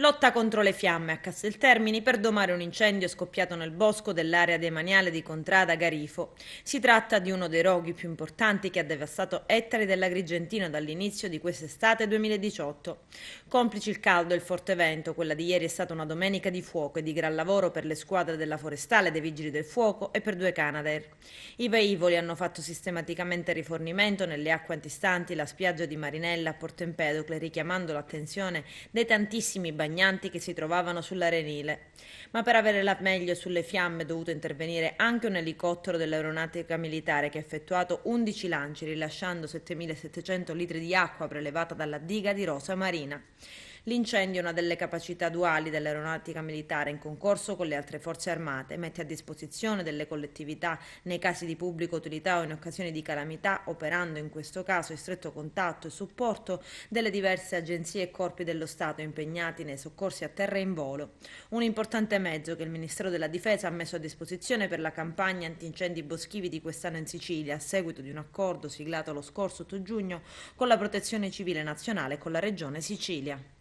Lotta contro le fiamme a Casteltermini per domare un incendio scoppiato nel bosco dell'area demaniale di Contrada Garifo. Si tratta di uno dei roghi più importanti che ha devastato ettari dell'Agrigentino dall'inizio di quest'estate 2018. Complici il caldo e il forte vento, quella di ieri è stata una domenica di fuoco e di gran lavoro per le squadre della Forestale, dei Vigili del Fuoco e per due Canadair. I velivoli hanno fatto sistematicamente rifornimento nelle acque antistanti la spiaggia di Marinella a Porto Empedocle, richiamando l'attenzione dei tantissimi bagnanti che si trovavano sull'arenile. Ma per avere la meglio sulle fiamme è dovuto intervenire anche un elicottero dell'aeronautica militare che ha effettuato 11 lanci rilasciando 7.700 litri di acqua prelevata dalla diga di Rosa Marina. L'incendio è una delle capacità duali dell'aeronautica militare in concorso con le altre forze armate, mette a disposizione delle collettività nei casi di pubblica utilità o in occasioni di calamità, operando in questo caso in stretto contatto e supporto delle diverse agenzie e corpi dello Stato impegnati nei soccorsi a terra e in volo. Un importante mezzo che il Ministero della Difesa ha messo a disposizione per la campagna antincendi boschivi di quest'anno in Sicilia, a seguito di un accordo siglato lo scorso 8 giugno con la Protezione Civile Nazionale e con la Regione Sicilia.